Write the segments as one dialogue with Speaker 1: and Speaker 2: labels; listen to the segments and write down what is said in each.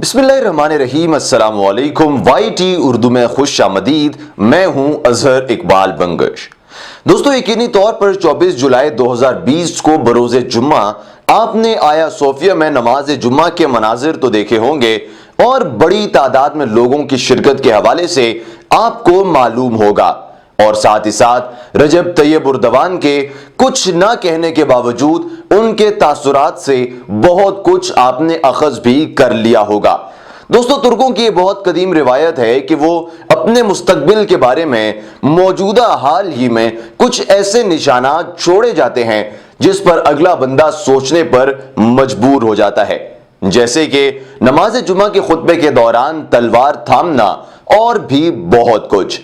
Speaker 1: बिस्मिल्लाहिर्रहमानिर्रहीम। अस्सलाम वालेकुम। YT उर्दू में खुश आमदीद। मैं हूं अजहर इकबाल बंगश। दोस्तों, यकीनी तौर पर 24 जुलाई 2020 को बरोज़े जुम्मा आपने आया सोफिया में नमाज जुम्मा के मनाजिर तो देखे होंगे और बड़ी तादाद में लोगों की शिरकत के हवाले से आपको मालूम होगा, और साथ ही साथ रजब तैयब उर्दवान के कुछ ना कहने के बावजूद उनके तासुरात से बहुत कुछ आपने अखज़ भी कर लिया होगा। दोस्तों, तुर्कों की बहुत कदीम रिवायत है कि वो अपने मुस्तकबिल के बारे में मौजूदा हाल ही में कुछ ऐसे निशानात छोड़े जाते हैं जिस पर अगला बंदा सोचने पर मजबूर हो जाता है, जैसे कि नमाज जुमा के खुतबे के दौरान तलवार थामना और भी बहुत कुछ।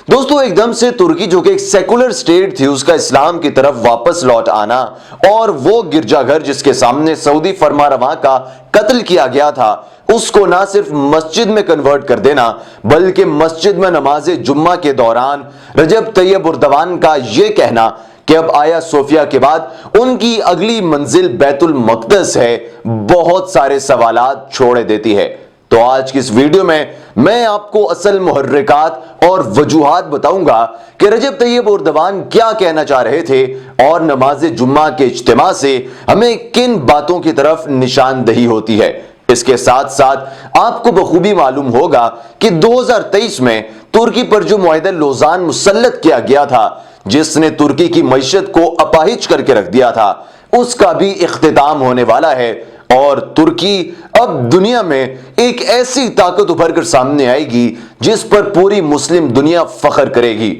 Speaker 1: दोस्तों, एकदम से तुर्की जो कि एक सेकुलर स्टेट थी उसका इस्लाम की तरफ वापस लौट आना और वो गिरजाघर जिसके सामने सऊदी फरमारवा का कत्ल किया गया था उसको ना सिर्फ मस्जिद में कन्वर्ट कर देना बल्कि मस्जिद में नमाज जुम्मा के दौरान रजब तैयब उर्दवान का ये कहना कि अब आया सोफिया के बाद उनकी अगली मंजिल बैतुल मक़दस है, बहुत सारे सवालात छोड़ देती है। तो आज की इस वीडियो में मैं आपको असल मुहर्रिकात और वजूहात बताऊंगा कि रजब तैयब उर्दवान क्या कहना चाह रहे थे और नमाज जुम्मा के इज्तिमा से हमें किन बातों की तरफ निशानदही होती है। इसके साथ साथ आपको बखूबी मालूम होगा कि 2023 में तुर्की पर जो मुआहिदा लोज़ान मुसल्लत किया गया था जिसने तुर्की की मईशत को अपाहिज करके रख दिया था उसका भी इख्तिताम होने वाला है और तुर्की अब दुनिया में एक ऐसी ताकत उभर कर सामने आएगी जिस पर पूरी मुस्लिम दुनिया फख्र करेगी।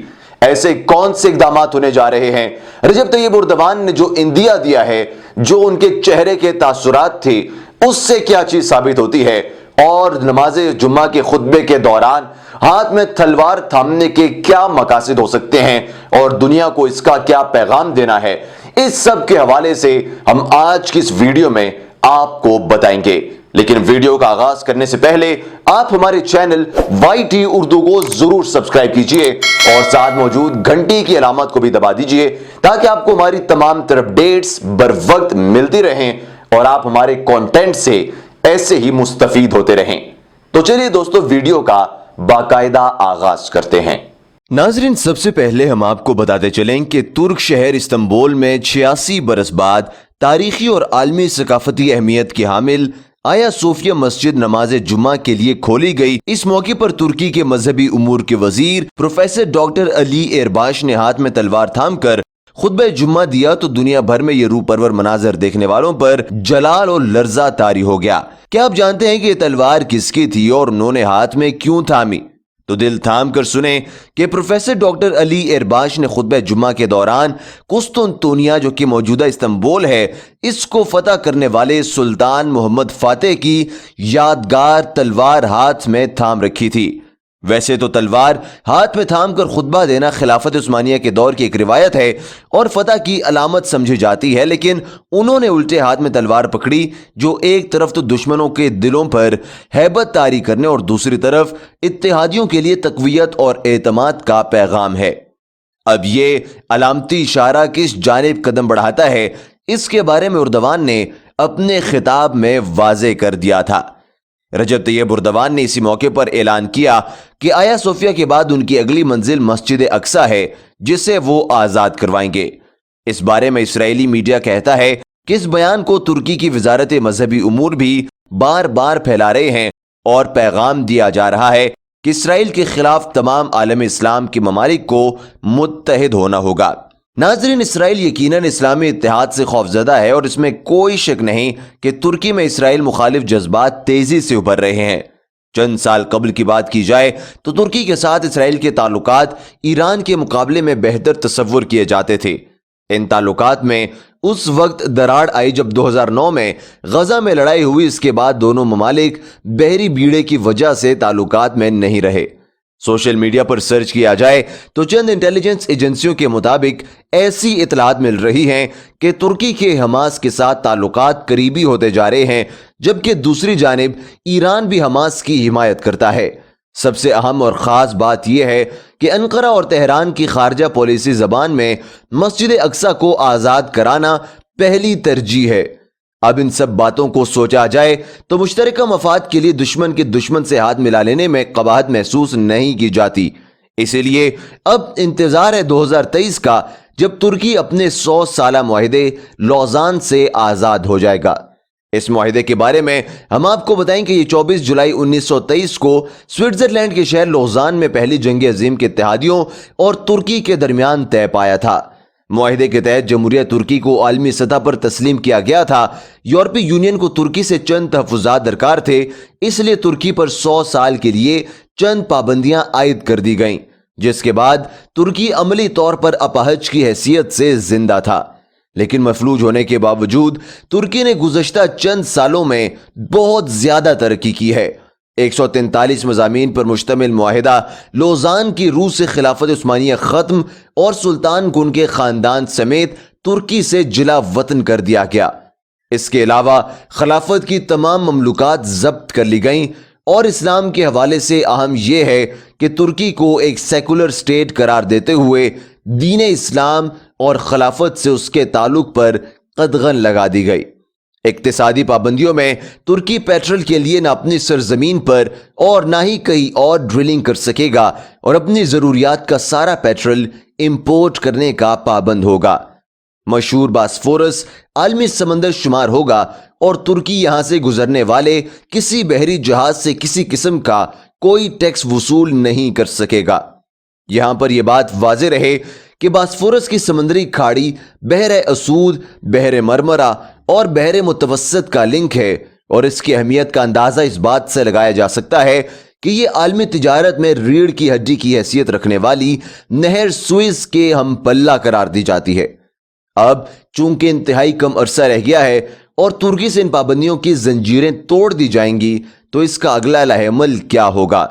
Speaker 1: ऐसे कौन से इकदाम होने जा रहे हैं? रजब तैयब उर्दवान ने जो इंदिया दिया है, जो उनके चेहरे के तासुरात थे, उससे क्या चीज साबित होती है और नमाज जुम्मा के खुतबे के दौरान हाथ में तलवार थामने के क्या मकासद हो सकते हैं और दुनिया को इसका क्या पैगाम देना है, इस सब के हवाले से हम आज की इस वीडियो में आपको बताएंगे। लेकिन वीडियो का आगाज करने से पहले आप हमारे चैनल YT उर्दू को जरूर सब्सक्राइब कीजिए और साथ मौजूद घंटी की अलामत को भी दबा दीजिए ताकि आपको हमारी तमाम तरह अपडेट्स बर वक्त मिलती रहें और आप हमारे कंटेंट से ऐसे ही मुस्तफीद होते रहें। तो चलिए दोस्तों, वीडियो का बाकायदा आगाज करते हैं। नाजरीन, सबसे पहले हम आपको बताते चलें कि तुर्क शहर इस्तांबुल में 86 बरस बाद तारीखी और आलमी सकाफती अहमियत की हामिल आया सोफिया मस्जिद नमाज जुम्मा के लिए खोली गई। इस मौके पर तुर्की के मजहबी उमूर के वजीर प्रोफेसर डॉक्टर अली एरबाश ने हाथ में तलवार थाम कर खुतबे जुम्मा दिया तो दुनिया भर में ये रूह परवर मनाजर देखने वालों पर जलाल और लर्जा तारी हो गया। क्या आप जानते हैं कि ये तलवार किसकी थी और उन्होंने हाथ में क्यों थामी? तो दिल थाम कर सुने कि प्रोफेसर डॉक्टर अली एरबाश ने खुतबे जुम्मा के दौरान कुस्तुनतुनिया जो कि मौजूदा इस्तांबुल है इसको फतह करने वाले सुल्तान मोहम्मद फातेह की यादगार तलवार हाथ में थाम रखी थी। वैसे तो तलवार हाथ में थाम कर खुतबा देना खिलाफत उस्मानिया के दौर की एक रिवायत है और फतह की अलामत समझी जाती है, लेकिन उन्होंने उल्टे हाथ में तलवार पकड़ी जो एक तरफ तो दुश्मनों के दिलों पर हैबत तारी करने और दूसरी तरफ इत्तेहादियों के लिए तकवीयत और एतमाद का पैगाम है। अब ये अलामती इशारा किस जानिब कदम बढ़ाता है, इसके बारे में उर्दवान ने अपने खिताब में वाजे कर दिया था। रजब तैयब उर्दवान ने इसी मौके पर ऐलान किया कि आया सोफिया के बाद उनकी अगली मंजिल मस्जिद अक्सा है जिसे वो आजाद करवाएंगे। इस बारे में इस्राएली मीडिया कहता है कि इस बयान को तुर्की की वजारत मजहबी उमूर भी बार बार फैला रहे हैं और पैगाम दिया जा रहा है कि इसराइल के खिलाफ तमाम आलम इस्लाम के ममालिक को मुत्तहिद होना होगा। नाजरीन, इसराइल यकीनन इस्लामी इत्तेहाद से खौफजदा है और इसमें कोई शक नहीं कि तुर्की में इसराइल मुखालिफ जज्बात तेजी से उभर रहे हैं। चंद साल कबल की बात की जाए तो तुर्की के साथ इसराइल के ताल्लुकात ईरान के मुकाबले में बेहतर तस्वुर किए जाते थे। इन ताल्लुकात में उस वक्त दरार आई जब 2009 में गजा में लड़ाई हुई। इसके बाद दोनों ममालिक बहरी बीड़े की वजह से ताल्लुकात में नहीं रहे। सोशल मीडिया पर सर्च किया जाए तो चंद इंटेलिजेंस एजेंसियों के मुताबिक ऐसी इतलात मिल रही हैं कि तुर्की के हमास के साथ ताल्लुकात करीबी होते जा रहे हैं, जबकि दूसरी जानिब ईरान भी हमास की हिमायत करता है। सबसे अहम और ख़ास बात यह है कि अंकारा और तेहरान की खारजा पॉलिसी ज़बान में मस्जिद अक्सा को आज़ाद कराना पहली तरजीह है। اب ان سب باتوں کو سوچا جائے تو مشترکہ مفاد کے لیے دشمن کے دشمن سے ہاتھ ملا لینے میں قباحت محسوس نہیں کی جاتی۔ اسی لیے اب انتظار ہے 2023 کا، جب ترکی اپنے 100 سالہ معاہدے لوزان سے آزاد ہو جائے گا۔ اس معاہدے کے بارے میں ہم آپ کو بتائیں کہ یہ 24 جولائی 1923 کو سوئٹزرلینڈ کے شہر لوزان میں پہلی جنگ عظیم کے اتحادیوں اور ترکی کے درمیان طے پایا تھا۔ معاہدے کے تحت جمہوریہ ترکی کو عالمی سطح پر تسلیم کیا گیا تھا۔ یورپی یونین کو ترکی سے چند تحفظات درکار تھے، اس لیے ترکی پر 100 سال کے لیے چند پابندیاں عائد کر دی گئیں، جس کے بعد ترکی عملی طور پر اپاہج کی حیثیت سے زندہ تھا۔ لیکن مفلوج ہونے کے باوجود ترکی نے گزشتہ چند سالوں میں بہت زیادہ ترقی کی ہے۔ 143 مضامین پر مشتمل معاہدہ لوزان کی روس سے خلافت عثمانیہ ختم اور سلطان کو ان کے خاندان سمیت ترکی سے جلا وطن کر دیا گیا۔ اس کے علاوہ خلافت کی تمام مملوکات ضبط کر لی گئیں، اور اسلام کے حوالے سے اہم یہ ہے کہ ترکی کو ایک سیکولر سٹیٹ قرار دیتے ہوئے دین اسلام اور خلافت سے اس کے تعلق پر قدغن لگا دی گئی۔ اقتصادی پابندیوں میں ترکی پیٹرول کے لیے نہ اپنی سرزمین پر اور نہ ہی کہیں اور ڈرلنگ کر سکے گا، اور اپنی ضروریات کا سارا پیٹرول امپورٹ کرنے کا پابند ہوگا۔ مشہور باسفورس عالمی سمندر شمار ہوگا، اور ترکی یہاں سے گزرنے والے کسی بحری جہاز سے کسی قسم کا کوئی ٹیکس وصول نہیں کر سکے گا۔ یہاں پر یہ بات واضح رہے کہ باسفورس کی سمندری کھاڑی بحر اسود، بحر مرمرا اور بحر متوسط کا لنک ہے، اور اس کی اہمیت کا اندازہ اس بات سے لگایا جا سکتا ہے کہ یہ عالمی تجارت میں ریڑھ کی ہڈی کی حیثیت رکھنے والی نہر سوئز کے ہم پلہ قرار دی جاتی ہے۔ اب چونکہ انتہائی کم عرصہ رہ گیا ہے اور ترکی سے ان پابندیوں کی زنجیریں توڑ دی جائیں گی، تو اس کا اگلا لائحہ عمل کیا ہوگا؟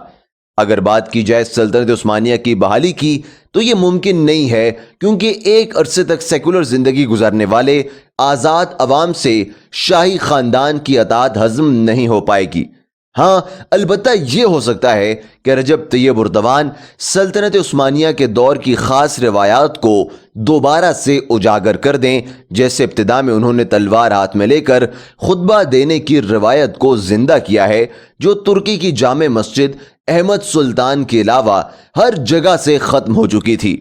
Speaker 1: اگر بات کی جائے سلطنت عثمانیہ کی بحالی کی، تو یہ ممکن نہیں ہے، کیونکہ ایک عرصے تک سیکولر زندگی گزارنے والے آزاد عوام سے شاہی خاندان کی اطاعت ہضم نہیں ہو پائے گی۔ ہاں، البتہ یہ ہو سکتا ہے کہ رجب طیب اردوان سلطنت عثمانیہ کے دور کی خاص روایات کو دوبارہ سے اجاگر کر دیں، جیسے ابتدا میں انہوں نے تلوار ہاتھ میں لے کر خطبہ دینے کی روایت کو زندہ کیا ہے، جو ترکی کی جامع مسجد احمد سلطان کے علاوہ ہر جگہ سے ختم ہو چکی تھی۔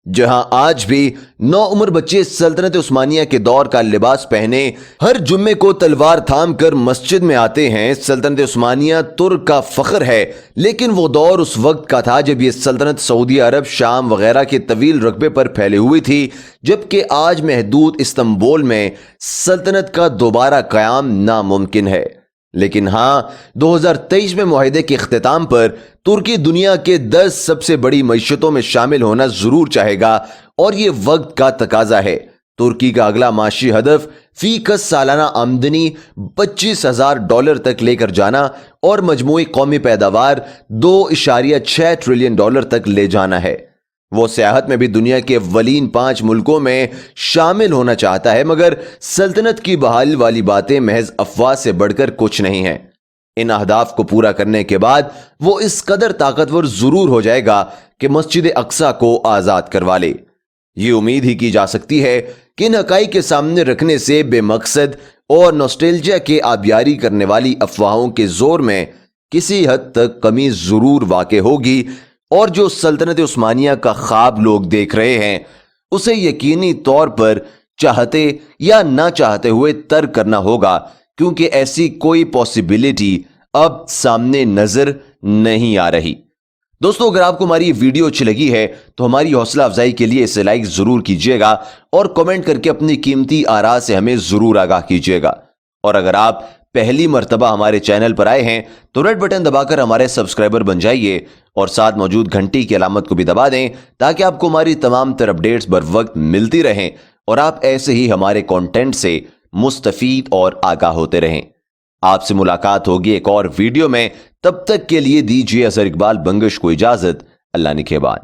Speaker 1: جہاں آج بھی نوعمر بچے سلطنت عثمانیہ کے دور کا لباس پہنے ہر جمعے کو تلوار تھام کر مسجد میں آتے ہیں، سلطنت عثمانیہ ترک کا فخر ہے، لیکن وہ دور اس وقت کا تھا جب یہ سلطنت سعودی عرب، شام وغیرہ کے طویل رقبے پر پھیلے ہوئی تھی، جبکہ آج محدود استنبول میں سلطنت کا دوبارہ قیام ناممکن ہے۔ لیکن ہاں، 2023 میں معاہدے کے اختتام پر ترکی دنیا کے 10 سب سے بڑی معیشتوں میں شامل ہونا ضرور چاہے گا، اور یہ وقت کا تقاضا ہے۔ ترکی کا اگلا معاشی ہدف فی کس سالانہ آمدنی $25,000 تک لے کر جانا اور مجموعی قومی پیداوار $2.6 ٹریلین تک لے جانا ہے۔ وہ سیاحت میں بھی دنیا کے اولین 5 ملکوں میں شامل ہونا چاہتا ہے، مگر سلطنت کی بحالی والی باتیں محض افواہ سے بڑھ کر کچھ نہیں ہیں۔ ان اہداف کو پورا کرنے کے بعد وہ اس قدر طاقتور ضرور ہو جائے گا کہ مسجد اقصی کو آزاد کروا لے۔ یہ امید ہی کی جا سکتی ہے کہ ان حقائق کے سامنے رکھنے سے بے مقصد اور نوسٹیلجیا کے آبیاری کرنے والی افواہوں کے زور میں کسی حد تک کمی ضرور واقع ہوگی، اور جو سلطنت عثمانیہ کا خواب لوگ دیکھ رہے ہیں اسے یقینی طور پر چاہتے یا نہ چاہتے ہوئے ترک کرنا ہوگا، کیونکہ ایسی کوئی پاسیبلٹی اب سامنے نظر نہیں آ رہی۔ دوستو، اگر آپ کو ہماری یہ ویڈیو اچھی لگی ہے تو ہماری حوصلہ افزائی کے لیے اسے لائک ضرور کیجیے گا، اور کمنٹ کر کے اپنی قیمتی آراء سے ہمیں ضرور آگاہ کیجیے گا۔ اور اگر آپ پہلی مرتبہ ہمارے چینل پر آئے ہیں تو ریڈ بٹن دبا کر ہمارے سبسکرائبر بن جائیے، اور ساتھ موجود گھنٹی کی علامت کو بھی دبا دیں، تاکہ آپ کو ہماری تمام تر اپڈیٹس بر وقت ملتی رہیں، اور آپ ایسے ہی ہمارے کنٹینٹ سے مستفید اور آگاہ ہوتے رہیں۔ آپ سے ملاقات ہوگی ایک اور ویڈیو میں، تب تک کے لیے دیجیے اظہر اقبال بنگش کو اجازت۔ اللہ نگہبان۔